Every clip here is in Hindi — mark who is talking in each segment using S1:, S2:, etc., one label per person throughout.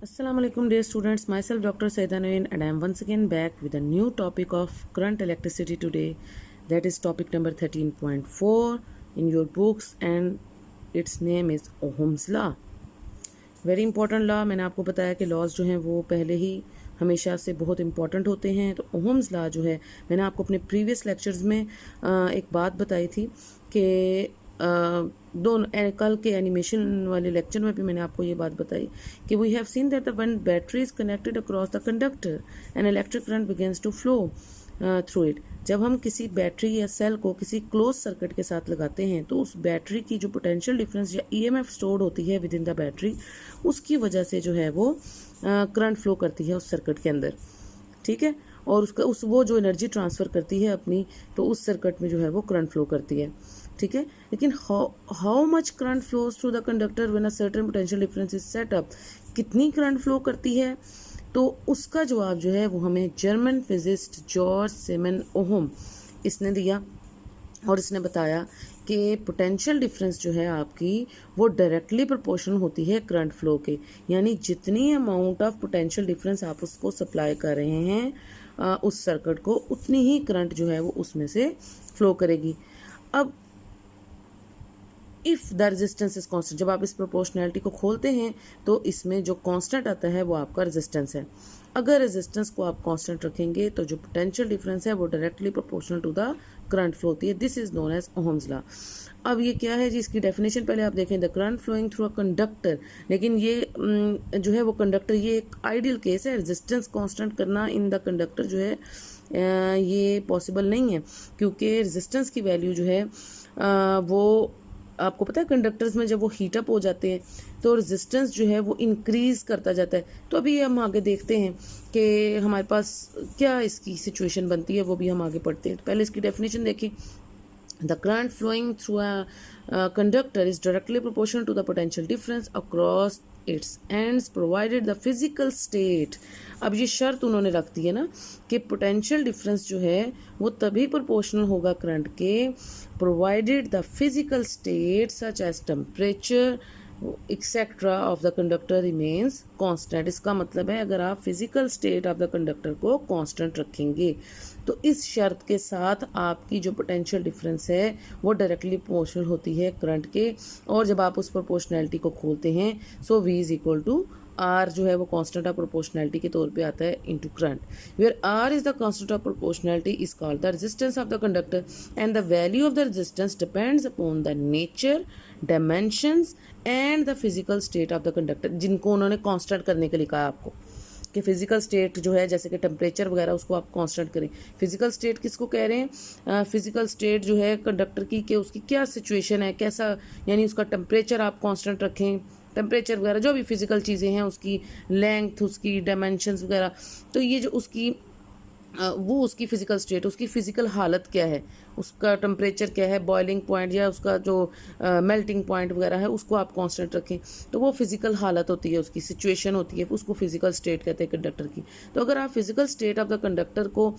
S1: Assalamu alaikum dear students, myself Dr. Saida Noin and I am once again back with a new topic of current electricity today, that is topic number 13.4 in your books and its name is Ohm's Law. Very important law. मैंने आपको बताया कि लॉज जो हैं वो पहले ही हमेशा से बहुत इंपॉर्टेंट होते हैं। तो ओहम्स लॉ जो है, मैंने आपको अपने प्रीवियस लेक्चर्स में एक बात बताई थी कि कल के एनिमेशन वाले लेक्चर में भी मैंने आपको ये बात बताई कि we have seen that when battery is connected across the conductor and electric current begins to flow through it. जब हम किसी बैटरी या सेल को किसी क्लोज सर्किट के साथ लगाते हैं तो उस बैटरी की जो पोटेंशियल डिफरेंस या ईएमएफ स्टोर्ड होती है विद इन द बैटरी, उसकी वजह से जो है वो करंट फ्लो करती है उस सर्किट के अंदर, ठीक है। और उसका वो जो एनर्जी ट्रांसफ़र करती है अपनी, तो उस सर्किट में जो है वो करंट फ्लो करती है, ठीक है। लेकिन how much current flows through the conductor when a certain potential difference is set up, कितनी करंट फ्लो करती है, तो उसका जवाब जो है वो हमें जर्मन फिजिस्ट जॉर्ज सिमन ओहम इसने दिया। और इसने बताया कि पोटेंशियल डिफरेंस जो है आपकी वो डायरेक्टली प्रोपोर्शनल होती है करंट फ्लो के, यानी जितनी अमाउंट ऑफ पोटेंशियल डिफरेंस आप उसको सप्लाई कर रहे हैं उस सर्किट को, उतनी ही करंट जो है वो उसमें से फ्लो करेगी। अब if the resistance is constant, जब आप इस प्रोपोर्शनैलिटी को खोलते हैं तो इसमें जो कांस्टेंट आता है वो आपका रेजिस्टेंस है। अगर रेजिस्टेंस को आप कांस्टेंट रखेंगे तो जो पोटेंशियल डिफरेंस है वो directly proportional to the current flow होती है। This is known as Ohm's law. अब ये क्या है जी, इसकी डेफिनेशन पहले आप देखें, the current flowing through a conductor. लेकिन ये जो है वो कंडक्टर, ये एक आइडियल केस है। रेजिस्टेंस कांस्टेंट करना इन द कंडक्टर जो है ये पॉसिबल नहीं है, क्योंकि रेजिस्टेंस की वैल्यू जो है वो आपको पता है कंडक्टर्स में जब वो हीटअप हो जाते हैं तो रेजिस्टेंस जो है वो इंक्रीज़ करता जाता है। तो अभी हम आगे देखते हैं कि हमारे पास क्या इसकी सिचुएशन बनती है, वो भी हम आगे पढ़ते हैं। तो पहले इसकी डेफिनेशन देखें। The current flowing through a conductor is directly proportional to the potential difference across its ends provided the physical state। अब ये शर्त उन्होंने रख दी है ना कि पोटेंशियल डिफरेंस जो है वो तभी प्रोपोर्शनल होगा करंट के, provided the physical state such as temperature etcetera of the conductor remains constant. इसका मतलब है अगर आप physical state of the conductor को कांस्टेंट रखेंगे तो इस शर्त के साथ आपकी जो पोटेंशियल डिफरेंस है वो डायरेक्टली प्रोपोर्शनल होती है करंट के। और जब आप उस प्रोपोर्शनैलिटी को खोलते हैं so V is equal to R जो है वो कांस्टेंट ऑफ प्रोपोर्शनैलिटी के तौर पे आता है into current, where R is the constant of proportionality is called the resistance of the conductor and the value of the resistance depends upon the nature, dimensions and the physical state of the conductor, जिनको उन्होंने कांस्टेंट करने के लिए कहा आपको कि फिजिकल स्टेट जो है जैसे कि टेम्परेचर वगैरह उसको आप कांस्टेंट करें। फिजिकल स्टेट किसको कह रहे हैं? फिजिकल स्टेट जो है कंडक्टर की कि उसकी क्या सिचुएशन है, कैसा, यानी उसका टेम्परेचर आप कांस्टेंट रखें, टेम्परेचर वगैरह जो भी फिजिकल चीज़ें हैं, उसकी लेंथ, उसकी डायमेंशंस वगैरह, तो ये जो उसकी वो उसकी फ़िज़िकल स्टेट, उसकी फ़िज़िकल हालत क्या है, उसका टेम्परेचर क्या है, बॉइलिंग पॉइंट या उसका जो मेल्टिंग पॉइंट वगैरह है, उसको आप कांस्टेंट रखें। तो वो फ़िज़िकल हालत होती है, उसकी सिचुएशन होती है, उसको फ़िज़िकल स्टेट कहते हैं कंडक्टर की। तो अगर आप physical state of the conductor को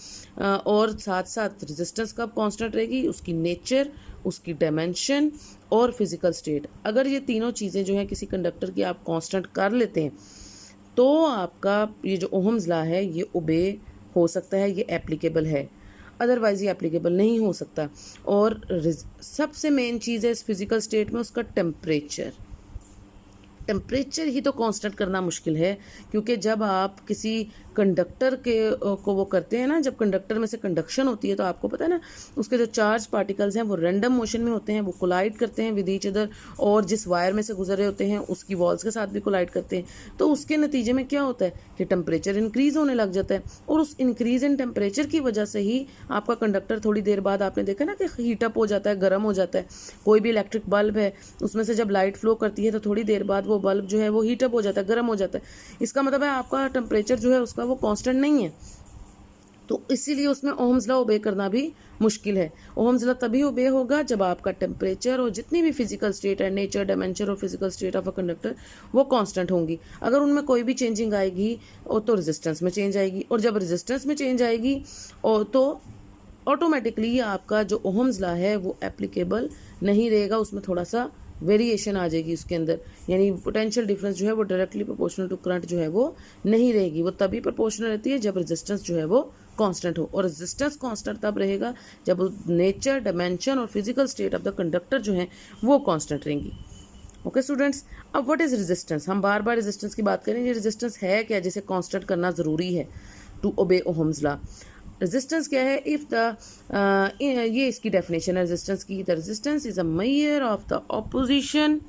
S1: और साथ साथ रेजिस्टेंस कब कांस्टेंट रहेगी, उसकी नेचर, उसकी डायमेंशन और फिज़िकल स्टेट, अगर ये तीनों चीज़ें जो हैं किसी कंडक्टर की आप कांस्टेंट कर लेते हैं तो आपका ये जो ओहम्स लॉ है ये ओबे हो सकता है, ये एप्लीकेबल है, अदरवाइज ये एप्लीकेबल नहीं हो सकता। और सबसे मेन चीज़ है इस फिजिकल स्टेट में उसका टेम्परेचर। टेम्परेचर ही तो कांस्टेंट करना मुश्किल है, क्योंकि जब आप किसी कंडक्टर के को वो करते हैं ना, जब कंडक्टर में से कंडक्शन होती है तो आपको पता है ना उसके जो चार्ज पार्टिकल्स हैं वो रैंडम मोशन में होते हैं, वो कोलाइड करते हैं विद ईच अदर, और जिस वायर में से गुजर रहे होते हैं उसकी वॉल्स के साथ भी कोलाइड करते हैं। तो उसके नतीजे में क्या होता है कि टेम्परेचर इंक्रीज़ होने लग जाता है, और उस इंक्रीज इन टेम्परेचर की वजह से ही आपका कंडक्टर थोड़ी देर बाद आपने देखा ना कि हीटअप हो जाता है, गर्म हो जाता है। कोई भी इलेक्ट्रिक बल्ब है उसमें से जब लाइट फ्लो करती है तो थोड़ी देर बाद वो बल्ब जो है वो हीटअप हो जाता है, गर्म हो जाता है। इसका मतलब है आपका टेम्परेचर जो है उसका वो कांस्टेंट नहीं है, तो इसीलिए उसमें ओहम्स लॉ ओबे करना भी मुश्किल है। ओहम्स लॉ तभी ओबे होगा जब आपका टेम्परेचर और जितनी भी फिजिकल स्टेट है, नेचर, डायमेंशन और physical state of a conductor, वो कांस्टेंट होंगी। अगर उनमें कोई भी चेंजिंग आएगी और तो रेजिस्टेंस में चेंज आएगी, और जब रेजिस्टेंस में चेंज आएगी और तो ऑटोमेटिकली आपका जो ओहम्स लॉ है वो एप्लीकेबल नहीं रहेगा, उसमें थोड़ा सा वेरिएशन आ जाएगी उसके अंदर, यानी पोटेंशियल डिफरेंस जो है वो डायरेक्टली प्रोपोर्शनल टू करंट जो है वो नहीं रहेगी। वो तभी प्रोपोर्शनल रहती है जब रेजिस्टेंस जो है वो कांस्टेंट हो, और रेजिस्टेंस कांस्टेंट तब रहेगा जब नेचर, डायमेंशन और physical state of the conductor जो है वो कांस्टेंट रहेंगी। ओके स्टूडेंट्स, अब व्हाट इज रेजिस्टेंस? हम बार बार रेजिस्टेंस की बात करें, ये रेजिस्टेंस है क्या जिसे कांस्टेंट करना ज़रूरी है to obey Ohm's law? Resistance क्या है? इफ द ये इसकी डेफिनेशन है रेजिस्टेंस की। The resistance is a measure of the opposition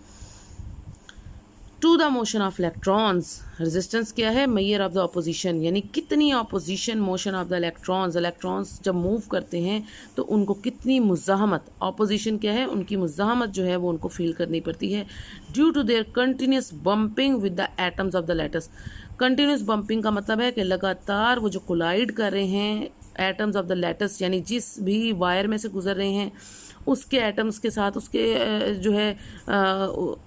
S1: to the motion of electrons. Resistance क्या है? मेजर ऑफ द ऑपोजिशन, यानी कितनी opposition motion of the electrons, electrons जब मूव करते हैं तो उनको कितनी मुज़ाहमत, ऑपोजिशन क्या है? उनकी मुज़ाहमत जो है वो उनको फील करनी पड़ती है due to their continuous bumping with the atoms of the lattice. Continuous bumping का मतलब है कि लगातार वो जो कोलाइड कर रहे हैं एटम्स ऑफ द लैटिस, यानी जिस भी वायर में से गुजर रहे हैं उसके एटम्स के साथ उसके जो है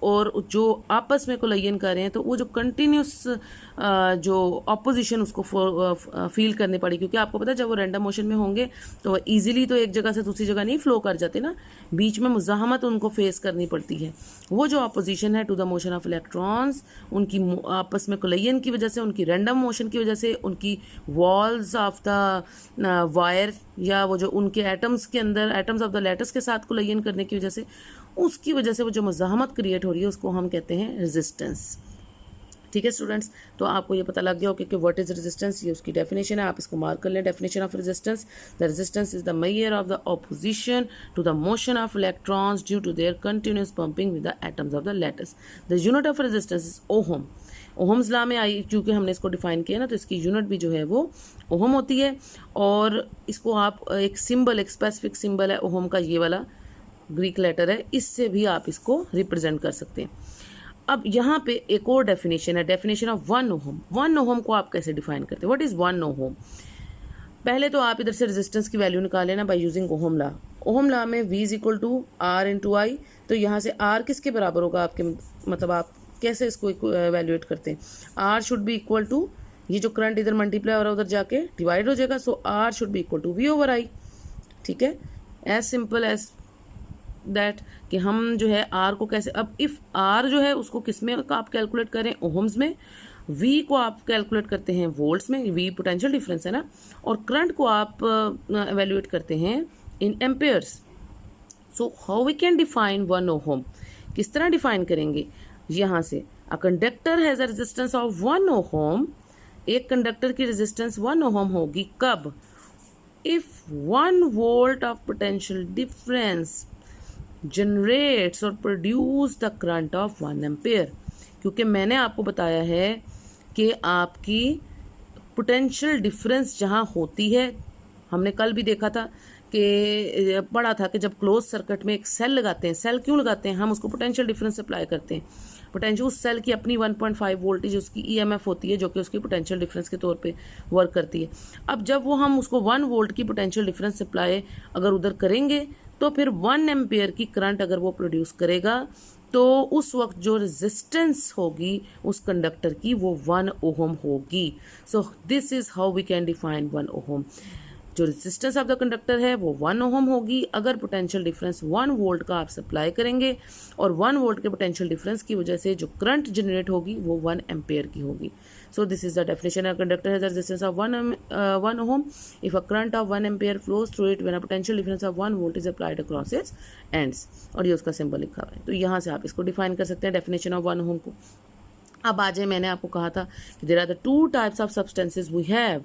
S1: और जो आपस में कोलाइजन कर रहे हैं, तो वो जो कंटिन्यूस जो ऑपोजिशन उसको फील करनी पड़ी, क्योंकि आपको पता है जब वो रैंडम मोशन में होंगे तो इजीली तो एक जगह से दूसरी जगह नहीं फ्लो कर जाते ना, बीच में मुज़ाहमत उनको फेस करनी पड़ती है। वो जो ऑपोजिशन है to the motion of electrons, उनकी आपस में कोलाइजन की वजह से, उनकी रैंडम मोशन की वजह से, उनकी वॉल्स ऑफ द वायर या वो जो उनके एटम्स के अंदर एटम्स ऑफ द लैटिस के साथ कोलाइजन करने की वजह से, उसकी वजह से वो जो मुज़ाहमत क्रिएट हो रही है उसको हम कहते हैं रेजिस्टेंस। ठीक है स्टूडेंट्स, तो आपको ये पता लग गया होगा कि व्हाट इज रेजिस्टेंस, ये उसकी डेफिनेशन है, आप इसको मार्क कर लें। Definition of resistance: the resistance is the measure of the opposition to the motion of electrons due to their continuous pumping with the atoms of the lattice. The unit of resistance is ohm. Ohm's law में आई क्योंकि हमने इसको डिफाइन किया ना, तो इसकी यूनिट भी जो है वो ओहम होती है, और इसको आप एक सिंबल, एक स्पेसिफिक सिंबल है ओहम का, ये वाला ग्रीक लेटर है, इससे भी आप इसको रिप्रेजेंट कर सकते हैं। अब यहाँ पे एक और डेफिनेशन है, डेफिनेशन ऑफ 1 ओहम। 1 ओहम को आप कैसे डिफाइन करते हैं? What is 1 ohm? पहले तो आप इधर से रेजिस्टेंस की वैल्यू निकाल लेना by using ohm law. Ohm law में V is equal to R into I, तो यहाँ से R किसके बराबर होगा आपके, मतलब आप कैसे इसको एवेल्युएट करते हैं? R should be equal to, ये जो करंट इधर मल्टीप्लाई हो रहा है उधर जाके डिवाइड हो जाएगा, so R should be equal to V over I। ठीक है, एज सिंपल एज दैट कि हम जो है R को कैसे, अब इफ R जो है उसको किस में आप कैलकुलेट करें? ओहम्स में। V को आप कैलकुलेट करते हैं वोल्ट्स में, V पोटेंशियल डिफरेंस है ना, और करंट को आप एवेल्युएट करते हैं in amperes. So how we can define 1 ohm? किस तरह डिफाइन करेंगे? यहाँ से a conductor has a resistance of 1 ohm. एक कंडक्टर की रेजिस्टेंस 1 ओहम होगी कब? If 1 volt of potential difference generates और produce the current of 1 ampere. क्योंकि मैंने आपको बताया है कि आपकी पोटेंशियल डिफरेंस जहाँ होती है, हमने कल भी देखा था कि पढ़ा था कि जब क्लोज सर्किट में एक सेल लगाते हैं, सेल क्यों लगाते हैं? हम उसको पोटेंशियल डिफरेंस अप्लाई करते हैं। पोटेंशियल, उस सेल की अपनी 1.5 वोल्टेज उसकी EMF होती है जो कि उसकी पोटेंशियल डिफरेंस के तौर पे वर्क करती है। अब जब वो हम उसको 1 वोल्ट की पोटेंशियल डिफरेंस अप्लाई अगर उधर करेंगे तो फिर 1 एम्पेयर की करंट अगर वो प्रोड्यूस करेगा, तो उस वक्त जो रेजिस्टेंस होगी उस कंडक्टर की वो 1 ओहम होगी। So this is how we can define 1 ohm. जो रेजिस्टेंस ऑफ द कंडक्टर है वो 1 ओहम होगी अगर पोटेंशियल डिफरेंस 1 वोल्ट का आप सप्लाई करेंगे, और 1 वोल्ट के पोटेंशियल डिफरेंस की वजह से जो करंट जनरेट होगी वो 1 एम्पेयर की होगी। So this is the definition. A conductor has a resistance of 1 ohm if a current of 1 ampere flows through it when a potential difference of 1 volt is applied across its ends, और ये उसका सिंबल लिखा हुआ है। तो यहाँ से आप इसको डिफाइन कर सकते हैं डेफिनेशन ऑफ 1 ओहम को। अब आ जाए, मैंने आपको कहा था कि there are the 2 types of substances we have.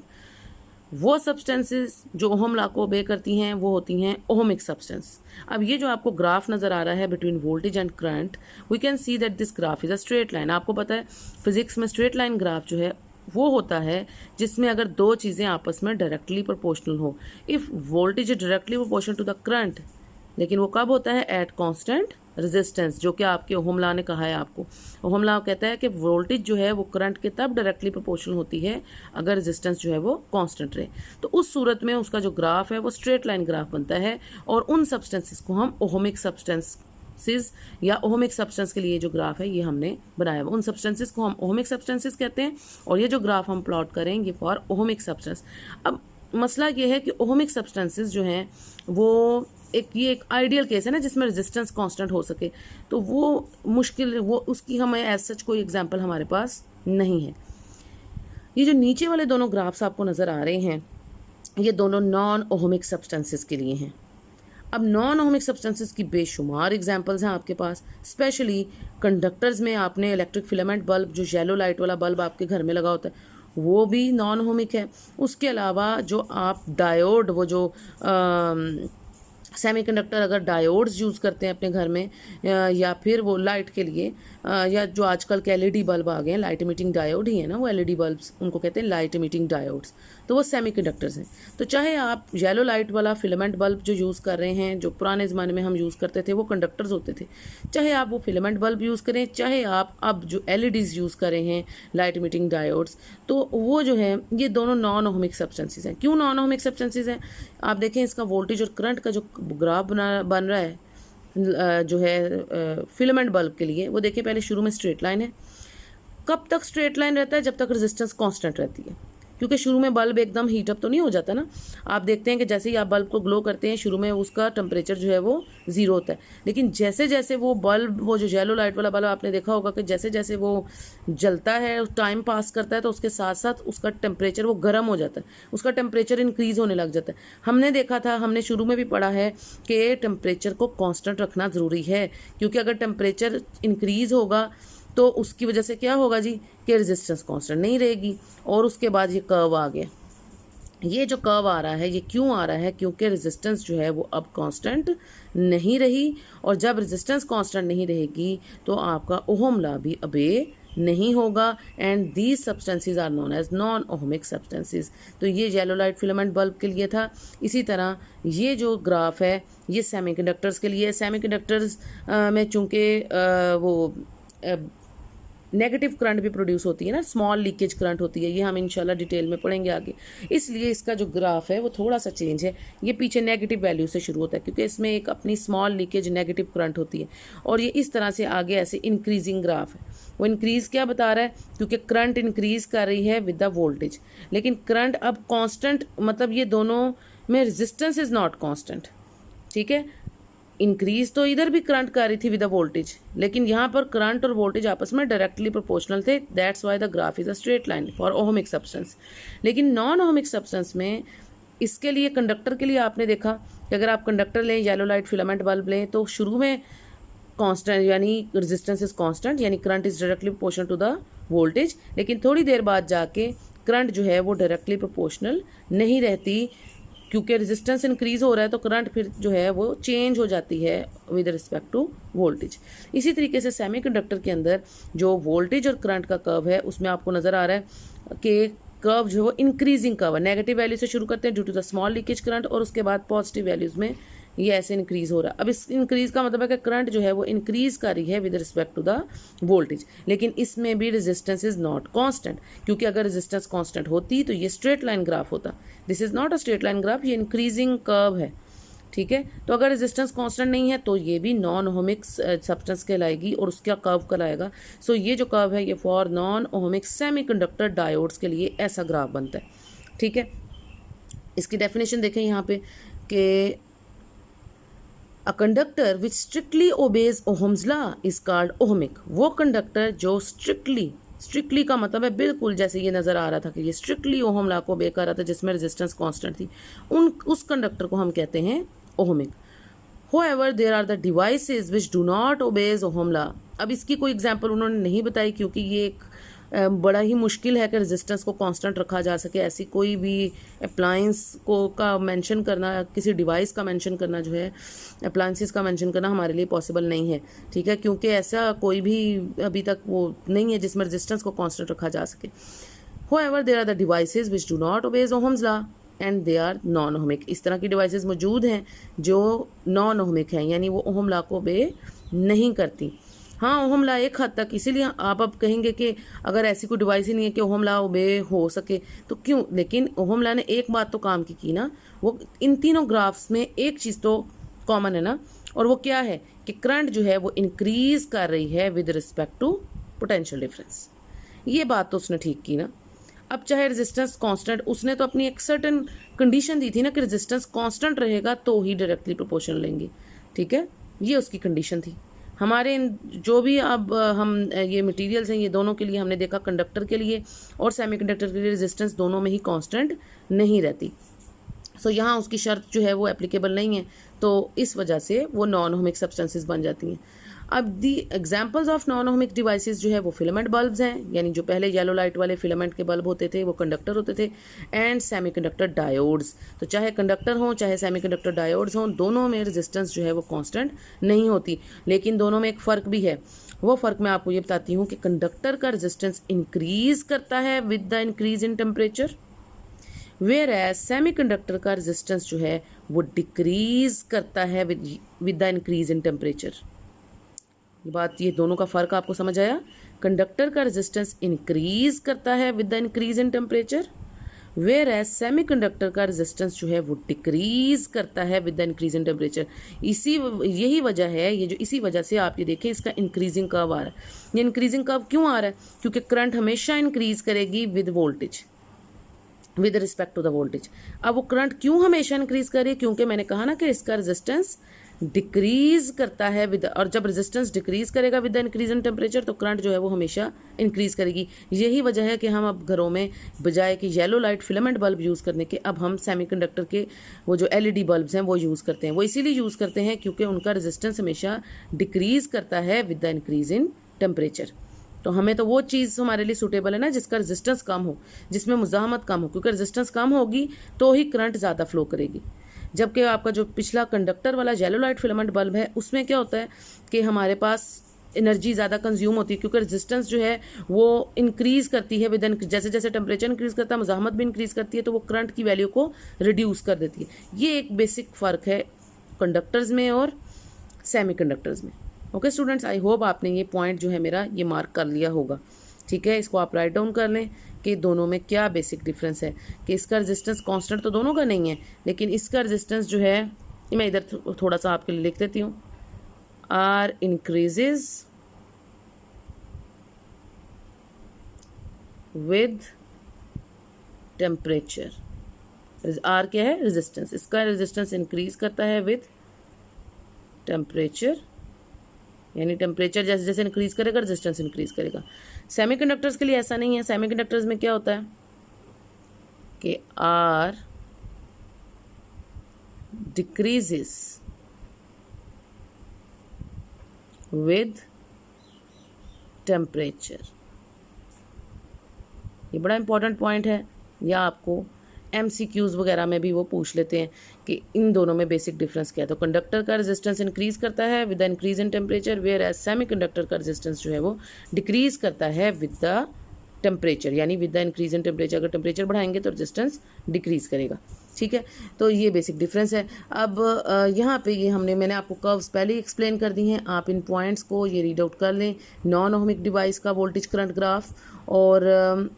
S1: वो सब्सटेंसेस जो ओहम लॉ को ओबे करती हैं वो होती हैं ओहमिक सब्सटेंस। अब ये जो आपको ग्राफ नज़र आ रहा है between voltage and current, we can see that this graph is a straight line. आपको पता है फिजिक्स में स्ट्रेट लाइन ग्राफ जो है वो होता है जिसमें अगर दो चीज़ें आपस में डायरेक्टली प्रोपोर्शनल हो। If voltage is directly proportional to the current, लेकिन वो कब होता है? एट कांस्टेंट रेजिस्टेंस, जो कि आपके ओहम लॉ ने कहा है आपको। ओहम लॉ कहता है कि वोल्टेज जो है वो करंट के तब डायरेक्टली प्रोपोर्शनल होती है अगर रेजिस्टेंस जो है वो कांस्टेंट रहे। तो उस सूरत में उसका जो ग्राफ है वो स्ट्रेट लाइन ग्राफ बनता है, और उन सब्सटेंसेस को हम ओहमिक सब्सटेंसेस या ओहमिक सब्सटेंस के लिए जो ग्राफ है ये हमने बनाया हुआ, उन सब्सटेंसेस को हम ओहमिक सब्सटेंसेस कहते हैं, और ये जो ग्राफ हम प्लॉट करेंगे फॉर ओहमिक सब्सटेंस। अब मसला ये है कि ओहमिक सब्सटेंसेस जो हैं वो ये एक आइडियल केस है ना जिसमें रेजिस्टेंस कांस्टेंट हो सके, तो वो मुश्किल, वो उसकी हमें एज सच कोई एग्जांपल हमारे पास नहीं है। ये जो नीचे वाले दोनों ग्राफ्स आपको नज़र आ रहे हैं, ये दोनों नॉन ओहमिक सब्सटेंसेस के लिए हैं। अब नॉन ओहमिक सब्सटेंसेस की बेशुमार एग्जांपल्स हैं आपके पास, स्पेशली कंडक्टर्स में आपने इलेक्ट्रिक फिलामेंट बल्ब, जो येलो लाइट वाला बल्ब आपके घर में लगा होता है, वो भी नॉन ओहमिक है। उसके अलावा जो आप डायोड, वो जो सेमीकंडक्टर अगर डायोड्स यूज़ करते हैं अपने घर में, या फिर वो लाइट के लिए, या जो आजकल के एलईडी बल्ब आ गए हैं, लाइट इमिटिंग डायोड ही है ना वो एलईडी बल्ब्स, उनको कहते हैं लाइट इमिटिंग डायोड्स, तो वो सेमीकंडक्टर्स हैं। तो चाहे आप येलो लाइट वाला फिलामेंट बल्ब जो यूज़ कर रहे हैं, जो पुराने ज़माने में हम यूज़ करते थे, वो कंडक्टर्स होते थे, चाहे आप वो फिलामेंट बल्ब यूज़ करें, चाहे आप अब जो एलईडीज़ यूज़ कर रहे हैं लाइट इमिटिंग डायोड्स, तो वो जो है ये दोनों नॉन ओहमिक सब्सटेंसेस हैं। क्यों नॉन ओहमिक सब्सटेंसेस हैं? आप देखें इसका वोल्टेज और करंट का जो ग्राफ बन रहा है जो है फिलामेंट बल्ब के लिए, वो देखिए पहले शुरू में स्ट्रेट लाइन है। कब तक स्ट्रेट लाइन रहता है? जब तक रेजिस्टेंस कांस्टेंट रहती है, क्योंकि शुरू में बल्ब एकदम हीट अप तो नहीं हो जाता ना। आप देखते हैं कि जैसे ही आप बल्ब को ग्लो करते हैं, शुरू में उसका टेम्परेचर जो है वो 0 होता है, लेकिन जैसे जैसे वो बल्ब, वो जो येलो लाइट वाला बल्ब आपने देखा होगा कि जैसे जैसे वो जलता है, टाइम पास करता है, तो उसके साथ साथ उसका टेम्परेचर वो गर्म हो जाता है, उसका टेम्परेचर इंक्रीज़ होने लग जाता है। हमने देखा था, हमने शुरू में भी पढ़ा है कि टेम्परेचर को कॉन्स्टेंट रखना ज़रूरी है, क्योंकि अगर टेम्परेचर इंक्रीज़ होगा तो उसकी वजह से क्या होगा जी, कि रेजिस्टेंस कांस्टेंट नहीं रहेगी। और उसके बाद ये कर्व आ गया। ये जो कर्व आ रहा है, ये क्यों आ रहा है? क्योंकि रेजिस्टेंस जो है वो अब कांस्टेंट नहीं रही, और जब रेजिस्टेंस कांस्टेंट नहीं रहेगी तो आपका ओहम लॉ भी अबे नहीं होगा, and these substances are known as non ohmic substances. तो ये येलो लाइट फिलामेंट बल्ब के लिए था। इसी तरह ये जो ग्राफ है ये सेमीकंडक्टर्स के लिए। सेमीकंडक्टर्स में चूँकि वो नेगेटिव करंट भी प्रोड्यूस होती है ना, स्मॉल लीकेज करंट होती है, ये हम इंशाल्लाह डिटेल में पढ़ेंगे आगे, इसलिए इसका जो ग्राफ है वो थोड़ा सा चेंज है। ये पीछे नेगेटिव वैल्यू से शुरू होता है, क्योंकि इसमें एक अपनी स्मॉल लीकेज नेगेटिव करंट होती है, और ये इस तरह से आगे ऐसे इंक्रीजिंग ग्राफ है। वो इंक्रीज़ क्या बता रहा है? क्योंकि करंट इंक्रीज़ कर रही है विद द वोल्टेज, लेकिन करंट अब कॉन्स्टेंट, मतलब ये दोनों में रेजिस्टेंस इज़ नॉट कॉन्स्टेंट, ठीक है। इंक्रीज तो इधर भी करंट कर रही थी विद द वोल्टेज, लेकिन यहाँ पर करंट और वोल्टेज आपस में डायरेक्टली प्रोपोर्शनल थे, that's why the graph is a straight line for ohmic substance. लेकिन नॉन ओहमिक सब्सटेंस में, इसके लिए कंडक्टर के लिए आपने देखा कि अगर आप कंडक्टर लें, येलो लाइट फिलामेंट बल्ब लें, तो शुरू में कांस्टेंट यानी रेजिस्टेंस इज कांस्टेंट, यानी current is directly proportional to the voltage, लेकिन थोड़ी देर बाद जाके करंट जो है वो डायरेक्टली प्रोपोर्शनल नहीं रहती, क्योंकि रेजिस्टेंस इंक्रीज हो रहा है, तो करंट फिर जो है वो चेंज हो जाती है विद रिस्पेक्ट टू वोल्टेज। इसी तरीके से सेमीकंडक्टर के अंदर जो वोल्टेज और करंट का कर्व है, उसमें आपको नज़र आ रहा है कि कर्व जो है वो इंक्रीजिंग कर्व है। नेगेटिव वैल्यू से शुरू करते हैं due to the small leakage current, और उसके बाद पॉजिटिव वैल्यूज़ में ये ऐसे इंक्रीज हो रहा है। अब इस इंक्रीज का मतलब है कि करंट जो है वो इंक्रीज कर रही है with respect to the voltage, लेकिन इसमें भी रेजिस्टेंस इज नॉट कांस्टेंट, क्योंकि अगर रेजिस्टेंस कांस्टेंट होती तो ये स्ट्रेट लाइन ग्राफ होता। This is not a straight line graph, ये इंक्रीजिंग कर्व है, ठीक है। तो अगर रेजिस्टेंस कांस्टेंट नहीं है तो ये भी नॉन ओहमिक सब्सटेंस कहलाएगी, और उसका कर्व कहलाएगा। सो ये जो कर्व है ये for non ohmic semiconductor diodes के लिए ऐसा ग्राफ बनता है, ठीक है। इसकी डेफिनेशन देखें यहाँ पे कि a conductor which strictly obeys Ohm's law is called ohmic. वो कंडक्टर जो स्ट्रिक्टली का मतलब है बिल्कुल, जैसे ये नज़र आ रहा था कि ये स्ट्रिक्टली ओहम लॉ को ओबे कर रहा था, जिसमें रेजिस्टेंस कांस्टेंट थी, उस कंडक्टर को हम कहते हैं ohmic. However there are the devices which do not obeys ohm law. अब इसकी कोई एग्जांपल उन्होंने नहीं बताई, क्योंकि ये एक बड़ा ही मुश्किल है कि रेजिस्टेंस को कांस्टेंट रखा जा सके। ऐसी कोई भी अप्लायंस को का मेंशन करना, किसी डिवाइस का मेंशन करना जो है, अप्लायंसेस का मेंशन करना हमारे लिए पॉसिबल नहीं है, ठीक है, क्योंकि ऐसा कोई भी अभी तक वो नहीं है जिसमें रेजिस्टेंस को कांस्टेंट रखा जा सके। However there are the devices which do not obeys Ohm's law and they are non ohmic. इस तरह की डिवाइसेस मौजूद हैं जो नॉन ओहमिक हैं, यानी वो ओहम लॉ को ओबे नहीं करती। हाँ, ओहम लॉ एक हद तक, इसीलिए आप अब कहेंगे कि अगर ऐसी कोई डिवाइस ही नहीं है कि ओहम लॉ ओबे हो सके तो क्यों, लेकिन ओहम लॉ ने एक बात तो काम की ना, वो इन तीनों ग्राफ्स में एक चीज़ तो कॉमन है ना, और वो क्या है कि करंट जो है वो इंक्रीज कर रही है with respect to potential difference. ये बात तो उसने ठीक की ना। अब चाहे रेजिस्टेंस कांस्टेंट, उसने तो अपनी एक सर्टेन कंडीशन दी थी ना कि रेजिस्टेंस कांस्टेंट रहेगा तो ही डायरेक्टली प्रोपोर्शनल लेंगे, ठीक है, ये उसकी कंडीशन थी। हमारे जो भी अब हम ये मटेरियल्स हैं, ये दोनों के लिए हमने देखा, कंडक्टर के लिए और सेमीकंडक्टर के लिए रेजिस्टेंस दोनों में ही कांस्टेंट नहीं रहती। सो यहाँ उसकी शर्त जो है वो एप्लीकेबल नहीं है, तो इस वजह से वो नॉन ओहमिक सब्सटेंसेस बन जाती हैं। अब the examples of non ohmic devices जो है वो फिलामेंट बल्ब्स हैं, यानी जो पहले येलो लाइट वाले फिलामेंट के बल्ब होते थे वो कंडक्टर होते थे, एंड सेमीकंडक्टर डायोड्स। तो चाहे कंडक्टर हों चाहे सेमीकंडक्टर डायोड्स हों, दोनों में रेजिस्टेंस जो है वो कांस्टेंट नहीं होती, लेकिन दोनों में एक फ़र्क भी है। वो फ़र्क मैं आपको ये बताती हूँ कि कंडक्टर का रेजिस्टेंस इंक्रीज करता है with the increase in temperature, whereas semiconductor का रेजिस्टेंस जो है वो डिक्रीज करता है with the increase in temperature. ये दोनों का फ़र्क आपको समझ आया? कंडक्टर का रेजिस्टेंस इंक्रीज करता है with the increase in temperature, whereas semiconductor का रेजिस्टेंस जो है वो डिक्रीज करता है with the increase in temperature. यही वजह है, ये जो इसी वजह से आप ये देखें इसका इंक्रीजिंग कर्व आ रहा है। ये इंक्रीजिंग कर्व क्यों आ रहा है? क्योंकि करंट हमेशा इंक्रीज करेगी with voltage, with respect to the voltage. अब वो करंट क्यों हमेशा इंक्रीज करे? क्योंकि मैंने कहा ना कि इसका रेजिस्टेंस डिक्रीज करता है विद, और जब रेजिस्टेंस डिक्रीज करेगा with the increase in temperature तो करंट जो है वो हमेशा इंक्रीज करेगी। यही वजह है कि हम अब घरों में बजाय कि yellow light filament bulb use करने के अब हम सेमीकंडक्टर के वो जो एलईडी बल्ब्स हैं वो यूज़ करते हैं। वो इसीलिए यूज़ करते हैं क्योंकि उनका रेजिस्टेंस हमेशा डिक्रीज करता है with the increase in temperature. तो हमें तो वो चीज़ हमारे लिए सूटेबल है ना जिसका रेजिस्टेंस कम हो, जिसमें मुज़ाहमत कम हो, क्योंकि रेजिस्टेंस कम होगी तो ही करंट ज़्यादा फ्लो करेगी। जबकि आपका जो पिछला कंडक्टर वाला येलो लाइट फिलामेंट बल्ब है उसमें क्या होता है कि हमारे पास एनर्जी ज़्यादा कंज्यूम होती है, क्योंकि रेजिस्टेंस जो है वो इंक्रीज़ करती है विद जैसे जैसे टेम्परेचर इंक्रीज़ करता है मुज़ाहमत भी इंक्रीज़ करती है, तो वो करंट की वैल्यू को रिड्यूस कर देती है। ये एक बेसिक फ़र्क है कंडक्टर्स में और सेमीकंडक्टर्स में। ओके स्टूडेंट्स, आई होप आपने ये पॉइंट जो है मेरा ये मार्क कर लिया होगा, ठीक है। इसको आप राइट डाउन कर लें कि दोनों में क्या बेसिक डिफरेंस है, कि इसका रेजिस्टेंस कांस्टेंट तो दोनों का नहीं है, लेकिन इसका रेजिस्टेंस जो है मैं इधर थोड़ा सा आपके लिए लिख देती हूँ, R increases with temperature. R क्या है? रेजिस्टेंस। इसका रेजिस्टेंस इंक्रीज करता है विद टेम्परेचर, यानी टेम्परेचर जैसे जैसे इंक्रीज करेगा रेजिस्टेंस इंक्रीज करेगा। सेमीकंडक्टर्स के लिए ऐसा नहीं है। सेमीकंडक्टर्स में क्या होता है कि आर डिक्रीजेस विद टेम्परेचर। ये बड़ा इंपॉर्टेंट पॉइंट है, या आपको MCQs वगैरह में भी वो पूछ लेते हैं कि इन दोनों में बेसिक डिफरेंस क्या है। तो कंडक्टर का रेजिस्टेंस इंक्रीज करता है with the increase in temperature, whereas semiconductor का रेजिस्टेंस जो है वो डिक्रीज करता है विद द टेम्परेचर, यानी with the increase in temperature. अगर टेम्परेचर बढ़ाएंगे तो रेजिस्टेंस डिक्रीज करेगा, ठीक है। तो ये बेसिक डिफरेंस है। अब यहाँ पे ये मैंने आपको कर्व्स पहले ही एक्सप्लेन कर दी हैं, आप इन पॉइंट्स को ये रीड आउट कर लें। नॉन ओहमिक डिवाइस का वोल्टेज करंट ग्राफ, और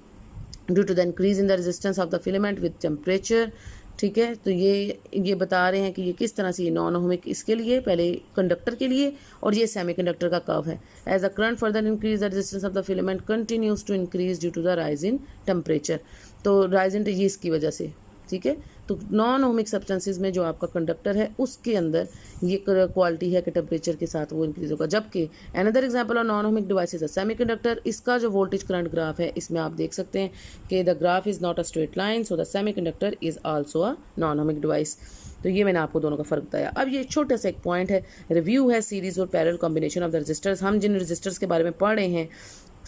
S1: due to the increase in the resistance of the filament with temperature, ठीक है। तो ये बता रहे हैं कि ये किस तरह से ये नॉन ओहमिक इसके लिए, पहले कंडक्टर के लिए, और ये सेमीकंडक्टर का कर्व है। As a current further increase the resistance of the filament continues to increase due to the rise in temperature. तो राइज इन ये इसकी वजह से, ठीक है। तो नॉन ओहमिक सब्सटेंसेज में जो आपका कंडक्टर है उसके अंदर ये क्वालिटी है कि टेम्परेचर के साथ वो इंक्रीज होगा। जबकि another example of non ohmic devices है सेमीकंडक्टर। इसका जो वोल्टेज करंट ग्राफ है इसमें आप देख सकते हैं कि the graph is not a straight line, so the semiconductor is also a non ohmic device. तो ये मैंने आपको दोनों का फर्क बताया। अब ये छोटा सा एक पॉइंट है, रिव्यू है सीरीज और parallel combination of the resistors. हम जिन रजिस्टर्स के बारे में पढ़ रहे हैं,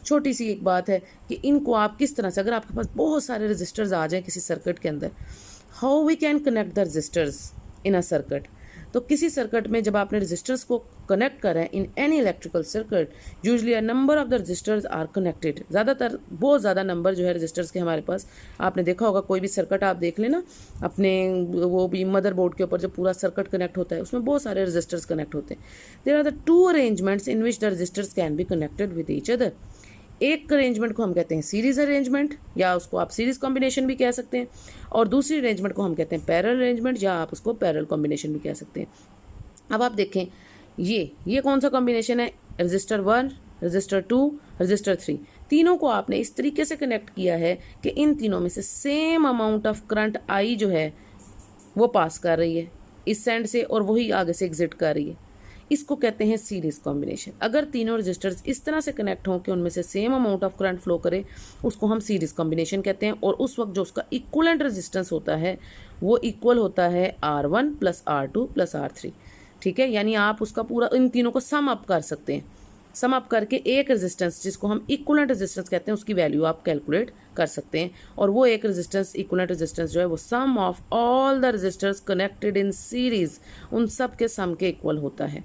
S1: छोटी सी एक बात है कि इनको आप किस तरह से, अगर आपके पास बहुत सारे रजिस्टर्स आ जाएं किसी सर्किट के अंदर, how we can connect the resistors in a circuit. तो किसी सर्किट में जब आपने रजिस्टर्स को कनेक्ट करें in any electrical circuit, usually a number of the registers are connected. ज़्यादातर बहुत ज़्यादा नंबर जो है रजिस्टर्स के हमारे पास, आपने देखा होगा कोई भी सर्किट आप देख लेना अपने वो भी मदरबोर्ड के ऊपर जो पूरा सर्किट कनेक्ट होता है उसमें बहुत सारे रजिस्टर्स कनेक्ट होते हैं। There are the two arrangements in which the resistors can be connected with each other. एक अरेंजमेंट को हम कहते हैं सीरीज अरेंजमेंट, या उसको आप सीरीज कॉम्बिनेशन भी कह सकते हैं, और दूसरी अरेंजमेंट को हम कहते हैं पैरेलल अरेंजमेंट, या आप उसको पैरेलल कॉम्बिनेशन भी कह सकते हैं। अब आप देखें ये कौन सा कॉम्बिनेशन है, रजिस्टर 1, रजिस्टर 2, रजिस्टर 3, तीनों को आपने इस तरीके से कनेक्ट किया है कि इन तीनों में से same amount of current I जो है वो पास कर रही है इस एंड से और वही आगे से एग्जिट कर रही है। इसको कहते हैं सीरीज कॉम्बिनेशन। अगर तीनों रजिस्टर्स इस तरह से कनेक्ट हों कि उनमें से same amount of current flow करे, उसको हम सीरीज कॉम्बिनेशन कहते हैं। और उस वक्त जो उसका इक्वलेंट रेजिस्टेंस होता है वो इक्वल होता है R1 + R2 + R3। ठीक है, यानी आप उसका पूरा इन तीनों को सम अप कर सकते हैं। सम अप करके एक रेजिस्टेंस जिसको हम इक्वलेंट रेजिस्टेंस कहते हैं उसकी वैल्यू आप कैलकुलेट कर सकते हैं। और वो एक रेजिस्टेंस इक्वलेंट रेजिस्टेंस जो है वो sum of all the resistors connected in series, उन सब के सम के इक्वल होता है।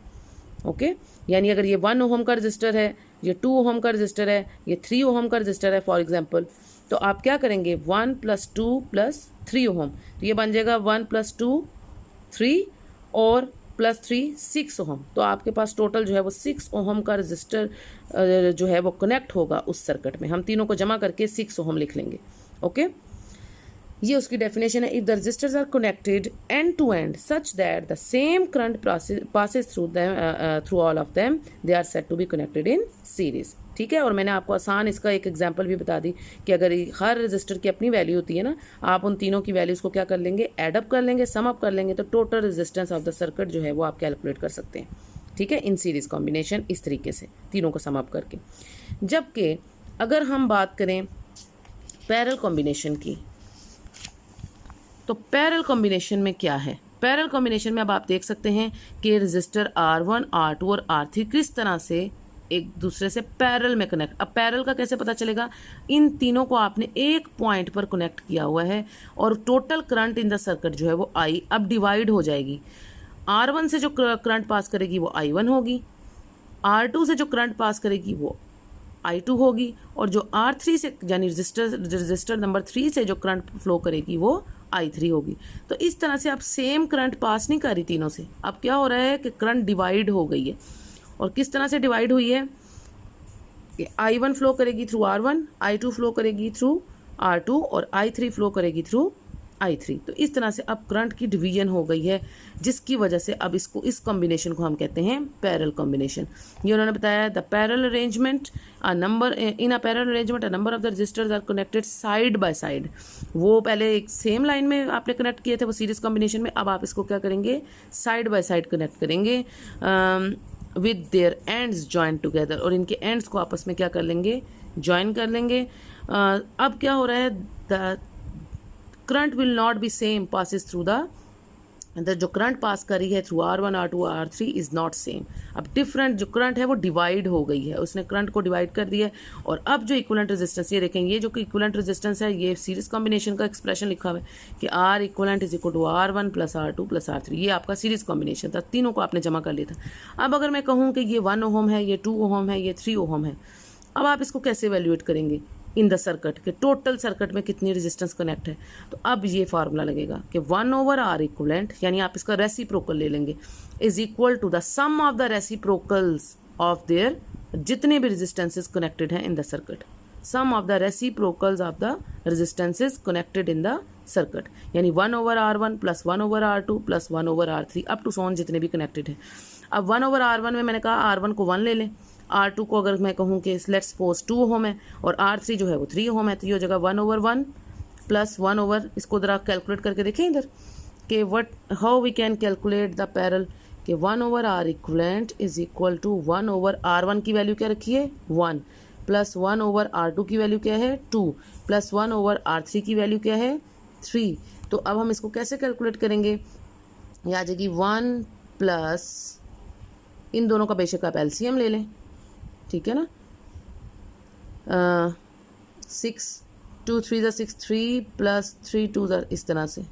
S1: ओके, यानी अगर ये 1 ओहम का रजिस्टर है, ये 2 ओहम का रजिस्टर है, ये 3 ओहम का रजिस्टर है फॉर एग्जांपल, तो आप क्या करेंगे 1 + 2 + 3 ओहम, तो ये बन जाएगा 1 + 2 3 और +3 6 ओहम। तो आपके पास टोटल जो है वो 6 ओहम का रजिस्टर जो है वो कनेक्ट होगा उस सर्किट में। हम तीनों को जमा करके 6 ओहम लिख लेंगे। ओके, ये उसकी डेफिनेशन है। If the registers are connected end to end such that the same current passes through all of them, they are said to be connected in series. ठीक है, और मैंने आपको आसान इसका एक एग्जांपल भी बता दी कि अगर हर रजिस्टर की अपनी वैल्यू होती है ना, आप उन तीनों की वैल्यूज को क्या कर लेंगे, एड अप कर लेंगे, सम अप कर लेंगे, तो total resistance of the circuit जो है वो आप कैलकुलेट कर सकते हैं। ठीक है, इन सीरीज कॉम्बिनेशन इस तरीके से तीनों को सम अप करके। जबकि अगर हम बात करें पैरेलल कॉम्बिनेशन की, तो पैरेलल कॉम्बिनेशन में क्या है, पैरेलल कॉम्बिनेशन में अब आप देख सकते हैं कि रजिस्टर R1, R2 और R3 किस तरह से एक दूसरे से पैरेलल में कनेक्ट। अब पैरेलल का कैसे पता चलेगा, इन तीनों को आपने एक पॉइंट पर कनेक्ट किया हुआ है और total current in the circuit जो है वो I अब डिवाइड हो जाएगी। R1 से जो करंट पास करेगी वो I1 होगी, R2 से जो करंट पास करेगी वो I2 होगी, और जो R3 से यानी रजिस्टर नंबर 3 से जो करंट फ्लो करेगी वो I3 होगी। तो इस तरह से आप सेम करंट पास नहीं कर रही तीनों से। अब क्या हो रहा है कि करंट डिवाइड हो गई है, और किस तरह से डिवाइड हुई है कि I1 फ्लो करेगी थ्रू R1, I2 फ्लो करेगी थ्रू R2 और I3 फ्लो करेगी थ्रू I3। तो इस तरह से अब करंट की डिवीजन हो गई है, जिसकी वजह से अब इसको इस कॉम्बिनेशन को हम कहते हैं पैरेलल कॉम्बिनेशन। ये उन्होंने बताया the parallel arrangement a number in a parallel arrangement a number of the registers are connected side by side. वो पहले एक सेम लाइन में आपने कनेक्ट किए थे वो सीरीज कॉम्बिनेशन में, अब आप इसको क्या करेंगे साइड बाय साइड कनेक्ट करेंगे with their ends join together, और इनके एंड्स को आपस में क्या कर लेंगे, ज्वाइन कर लेंगे। अब क्या हो रहा है, the current will not be same passes through the जो करंट पास करी है through R1, R2, R3 is not same. अब डिफरेंट जो करंट है वो डिवाइड हो गई है, उसने करंट को डिवाइड कर दिया है। और अब जो इक्विवेलेंट रेजिस्टेंस, ये देखें, ये जो इक्विवेलेंट रेजिस्टेंस है ये सीरीज कॉम्बिनेशन का एक्सप्रेशन लिखा हुआ है कि R equivalent is equal to R1 + R2 + R3। ये आपका सीरीज कॉम्बिनेशन था, तीनों को आपने जमा कर लिया था। अब अगर मैं कहूँ कि ये 1 ओहम है, ये 2 ओहम है, ये 3 ओहम है, अब आप इसको कैसे वैल्यूएट करेंगे इन द सर्किट के टोटल सर्किट में कितनी रेजिस्टेंस कनेक्ट है। तो अब ये फार्मूला लगेगा कि 1/R इक्विवेलेंट, यानी आप इसका रेसिप्रोकल ले लेंगे, is equal to the sum of the reciprocals of their, जितने भी रेजिस्टेंसेस कनेक्टेड हैं in the circuit, sum of the reciprocals of the resistances connected in the circuit, यानी 1/R1 + 1/R2 + 1/R3 up to सोन जितने भी कनेक्टेड हैं। अब 1/R1 में मैंने कहा R1 को 1 ले लें, R2 को अगर मैं कहूँ कि लेट्स सपोज 2 ओहम है, और R3 जो है वो 3 ओहम है, तो ये हो जाएगा 1/1 + 1/, इसको ज़रा कैलकुलेट करके देखें इधर कि what how we can calculate the parallel, कि 1/R equivalent is equal to 1/R1 की वैल्यू क्या रखी है 1, + 1/R2 की वैल्यू क्या है 2, + 1/R3 की वैल्यू क्या है 3। तो अब हम इसको कैसे कैलकुलेट करेंगे, ये आ जाएगी 1 प्लस, इन दोनों का बेशक आप LCM ले लें, ठीक है ना, 6 2 3 6 3 + 3 2 इस तरह से,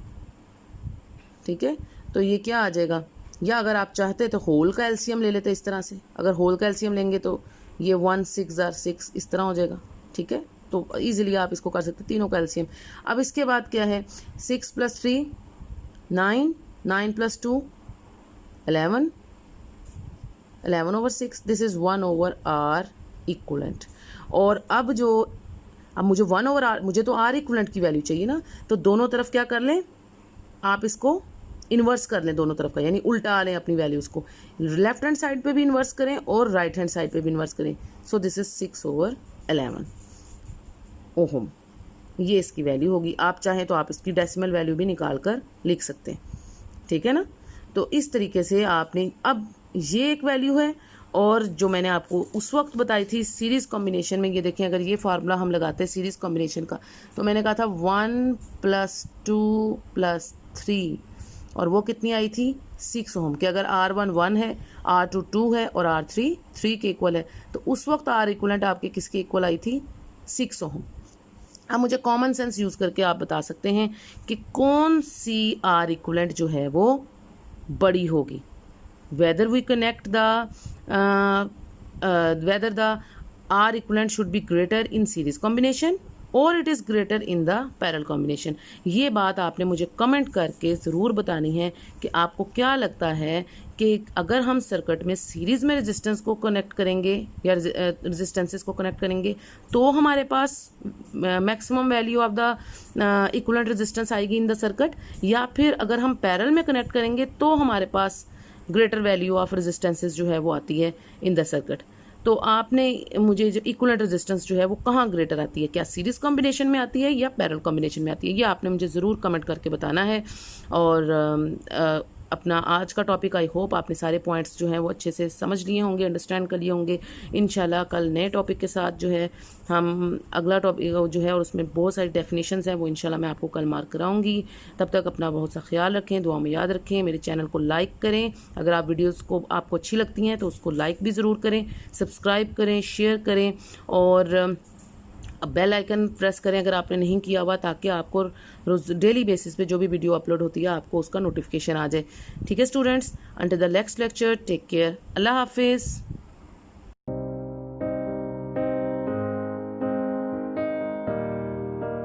S1: ठीक है। तो ये क्या आ जाएगा, या अगर आप चाहते तो होल का LCM ले लेते इस तरह से, अगर होल का LCM लेंगे तो ये 1 6 6 इस तरह हो जाएगा, ठीक है। तो इजीली आप इसको कर सकते तीनों का LCM। अब इसके बाद क्या है, 6 + 3 9, 9 + 2 11, 11/6, दिस इज़ 1/R इक्विवेलेंट। और अब मुझे 1/R, मुझे तो R इक्विवेलेंट की वैल्यू चाहिए ना, तो दोनों तरफ क्या कर लें, आप इसको इन्वर्स कर लें दोनों तरफ का, यानी उल्टा लें अपनी वैल्यूज़ को, लेफ्ट हैंड साइड पे भी इन्वर्स करें और राइट हैंड साइड पे भी इन्वर्स करें। सो दिस इज 6/11। ओहम, ये इसकी वैल्यू होगी। आप चाहें तो आप इसकी डेसिमल वैल्यू भी निकाल कर लिख सकते हैं, ठीक है ना। तो इस तरीके से आपने, अब ये एक वैल्यू है, और जो मैंने आपको उस वक्त बताई थी सीरीज़ कॉम्बिनेशन में, ये देखें अगर ये फार्मूला हम लगाते हैं सीरीज़ कॉम्बिनेशन का, तो मैंने कहा था 1 + 2 + 3, और वो कितनी आई थी 6 ओम, कि अगर R1 1 है, R2 2 है और R3 3 के इक्वल है, तो उस वक्त R इक्वलेंट आपके किसके इक्वल आई थी 6 ओम। अब मुझे कॉमन सेंस यूज़ करके आप बता सकते हैं कि कौन सी R इक्वलेंट जो है वो बड़ी होगी, whether we connect the whether the R equivalent should be greater in series combination or it is greater in the parallel combination। ये बात आपने मुझे कमेंट करके ज़रूर बतानी है कि आपको क्या लगता है कि अगर हम सर्किट में सीरीज़ में रेजिस्टेंस को कनेक्ट करेंगे या रेजिस्टेंसेस को कनेक्ट करेंगे तो हमारे पास maximum value of the equivalent resistance आएगी इन द सर्किट, या फिर अगर हम पैरेलल में कनेक्ट करेंगे तो हमारे पास ग्रेटर वैल्यू ऑफ रेजिस्टेंसेस जो है वो आती है इन द सर्किट। तो आपने मुझे जो इक्विवेलेंट रेजिस्टेंस जो है वो कहाँ ग्रेटर आती है, क्या सीरीज कॉम्बिनेशन में आती है या पैरेलल कॉम्बिनेशन में आती है, ये आपने मुझे ज़रूर कमेंट करके बताना है। और अपना आज का टॉपिक आई होप आपने सारे पॉइंट्स जो हैं वो अच्छे से समझ लिए होंगे, अंडरस्टैंड कर लिए होंगे। इंशाल्लाह कल नए टॉपिक के साथ जो है हम अगला टॉपिक जो है, और उसमें बहुत सारी डेफिनेशंस हैं, वो इंशाल्लाह मैं आपको कल मार्क कराऊंगी। तब तक अपना बहुत सा ख्याल रखें, दुआ में याद रखें, मेरे चैनल को लाइक करें, अगर आप वीडियोज़ को आपको अच्छी लगती हैं तो उसको लाइक भी ज़रूर करें, सब्सक्राइब करें, शेयर करें, और बेल आइकन प्रेस करें अगर आपने नहीं किया हुआ, ताकि आपको रोज़ डेली बेसिस पे जो भी वीडियो अपलोड होती है आपको उसका नोटिफिकेशन आ जाए। ठीक है students, until the next lecture, take care, अल्लाह हाफिज़।